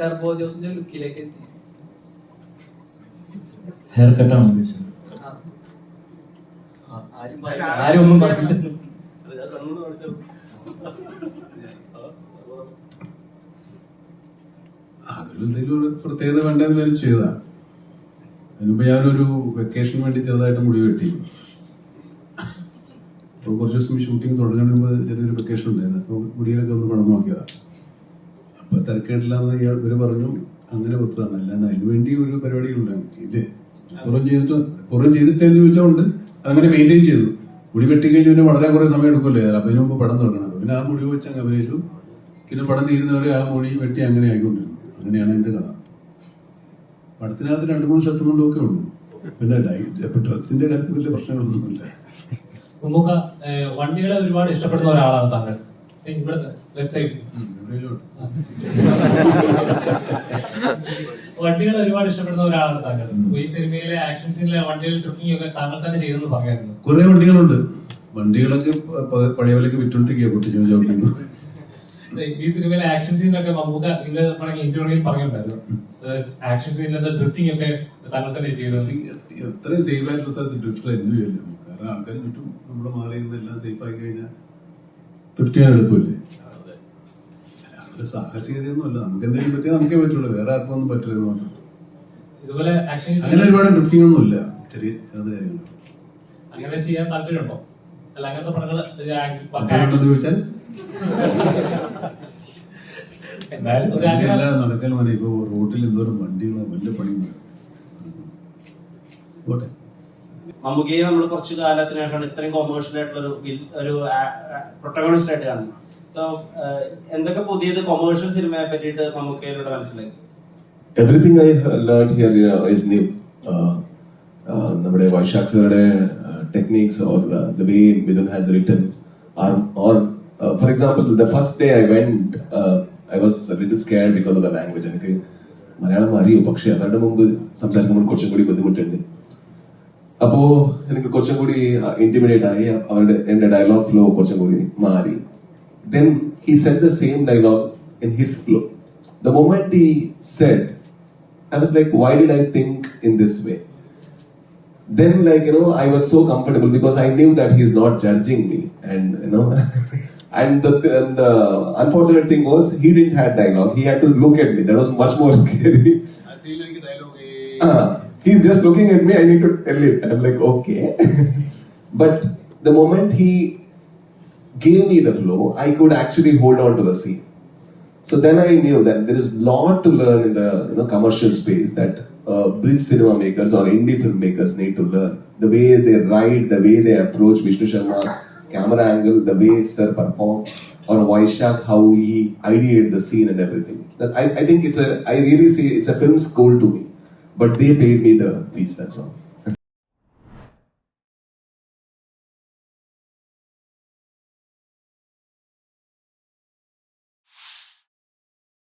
Turbo ജോസിന്റെ ലുക്കിലേക്ക് എത്തി. Hair കട്ടാണ് ഉദ്ദേശിച്ചത്. ആരും ഒന്നും പറഞ്ഞില്ല. അതിലെന്തെങ്കിലും ഒരു പ്രത്യേകത വേണ്ടതെന്ന് പേരും ചെയ്താ. അതിനുമ്പ് ഞാനൊരു വെക്കേഷന് വേണ്ടി ചെറുതായിട്ട് മുടി വെട്ടി. അപ്പോൾ കുറച്ച് ദിവസം ഷൂട്ടിങ് തുടങ്ങുന്നതിന് മുമ്പ് ചെറിയൊരു വെക്കേഷൻ ഉണ്ടായിരുന്നു. അപ്പോൾ മുടിയിലൊക്കെ ഒന്ന് പണം നോക്കിയതാ. അപ്പോൾ തിരക്കേടില്ലാന്ന് ഇവർ പറഞ്ഞു, അങ്ങനെ ഒത്തതാണ്. അല്ലാണ്ട് അതിന് വേണ്ടി ഒരു പരിപാടികളുണ്ടാകും ഇല്ലേ. കുറേ ചെയ്തിട്ടെന്ന് ചോദിച്ചോണ്ട് അതങ്ങനെ മെയിൻറ്റെയിൻ ചെയ്തു. മുടി വെട്ടിക്കഴിഞ്ഞ് പിന്നെ വളരെ കുറേ സമയം എടുക്കുമല്ലേ. അപ്പം അതിന് മുമ്പ് പടം തുടങ്ങണം. അപ്പോൾ പിന്നെ ആ മുടി വെച്ച് അങ്ങ് അഭിനയിച്ചു. പിന്നെ പടം തീരുന്നവരെ ആ മുടി വെട്ടി അങ്ങനെ ആയിക്കൊണ്ടിരുന്നു. അങ്ങനെയാണ് എൻ്റെ കഥ. പടത്തിനകത്ത് 2-3 ഷർട്ടും കൊണ്ടും ഒക്കെ ഉള്ളൂ. പിന്നെ ഇപ്പൊ ഡ്രസ്സിന്റെ കാര്യത്തിൽ വലിയ പ്രശ്നങ്ങളൊന്നുമില്ല. വണ്ടികളെ ഒരുപാട് ഇഷ്ടപ്പെടുന്ന ഒരാളാണ് താങ്കൾ. വണ്ടികളെ ഒരുപാട് ഇഷ്ടപ്പെടുന്ന ഒരാളാണ് താങ്കൾ. ഈ സിനിമയിലെ ആക്ഷൻ സീനിലെ വണ്ടികൾ ഡ്രിഫ്റ്റിംഗ് ഒക്കെ താങ്കൾ തന്നെ ചെയ്തെന്ന് പറയായിരുന്നു. കുറെ വണ്ടികളുണ്ട്. വണ്ടികളൊക്കെ പഴയ വിലക്ക് വിറ്റോണ്ടിരിക്കുക പൊട്ടിച്ചു ചവിട്ടുന്നു. ഈ സിനിമയിലെ ആക്ഷൻ സീനിലൊക്കെ മമ്മൂക്ക ഇന്റർവ്യൂവിൽ പറയുന്നുണ്ടായിരുന്നു. ആക്ഷൻ സീനിലെ ഡ്രിഫ്റ്റിംഗ് ഒക്കെ താങ്കൾ തന്നെ ചെയ്തത്. എത്രയും സേഫ് ആയിട്ടുള്ള സ്ഥലത്ത് ഡ്രിഫ്റ്റ് എന്ത് ചെയ്യല്ലോ. കാരണം ആൾക്കാർ ചുറ്റും നമ്മുടെ മാറി നിന്നെല്ലാം സേഫ് ആയി കഴിഞ്ഞാൽ ഡ്രിഫ്റ്റ് ചെയ്യാൻ എളുപ്പമില്ലേ. ഒരു സാഹസികതയൊന്നും അല്ല. നമുക്ക് എന്തെങ്കിലും പറ്റിയാൽ നമുക്കേ പറ്റുള്ളൂ. വേറെ ആർക്കും ഒന്നും പറ്റില്ലെന്ന് മാത്രം. ഇതുപോലെ അങ്ങനെ ഒരുപാട് ഡ്രിഫ്റ്റിംഗ് ഒന്നും ഇല്ല. ചെറിയ കാര്യങ്ങൾ അങ്ങനെ ചെയ്യാൻ താല്പര്യമുണ്ടോ? അല്ല അങ്ങനത്തെ പടങ്ങൾ ചോദിച്ചാൽ നടക്കൽ മതി. ഇപ്പൊ റോട്ടിൽ എന്തോരം വണ്ടികളോ വലിയ പണി. മമ്മൂക്കയെ നമ്മൾ കുറച്ചു കാലത്തിന് ശേഷമാണ് ഇത്രയും കൊമേഴ്ഷ്യൽ ആയിട്ടുള്ള ഒരു പ്രൊട്ടഗോണിസ്റ്റ് ആയിട്ട് കാണുന്നത്. സോ എന്തൊക്കെ പുതിയത് കൊമേഴ്ഷ്യൽ സിനിമയെ പറ്റിയിട്ട് മമ്മൂക്കയിലൂടെ മനസ്സിലായി? Everything I learned here is new. നമ്മുടെ വൈശാഖ് സാറുടെ techniques or the way Midun has written or for example the first day I went I was a little scared because of the language. എനിക്ക് മലയാളം അറിയും, പക്ഷെ അവരുടെ മുമ്പ് സംസാരിക്കുമ്പോൾ കുറച്ചും കൂടി ബുദ്ധിമുട്ടുണ്ട്. അപ്പോ എനിക്ക് കുറച്ചും കൂടി ഇന്റിമിഡേറ്റ് ആയി. എന്റെ ഡയലോഗ് ഫ്ലോ കുറച്ചും കൂടി മാറി. Then he said the same dialogue in his flow. The moment he said, I was like, why did I think in this way? Then I was so comfortable because I knew that he's not judging me, and and the unfortunate thing was he didn't have dialogue. He had to look at me. That was much more scary. I feel like a dialogue. He's just looking at me. I need to tell it. I'm like, okay. But the moment he gave me the flow, I could actually hold on to the scene. So then I knew that there is a lot to learn in the commercial space that bridge cinema makers or indie filmmakers need to learn. The way they write, the way they approach Vishnu Sharma's camera angle, the way Sir performed, or Vaishak, how he ideated the scene and everything. I think I really say it's a film school to me. But they paid me the fees, that's all.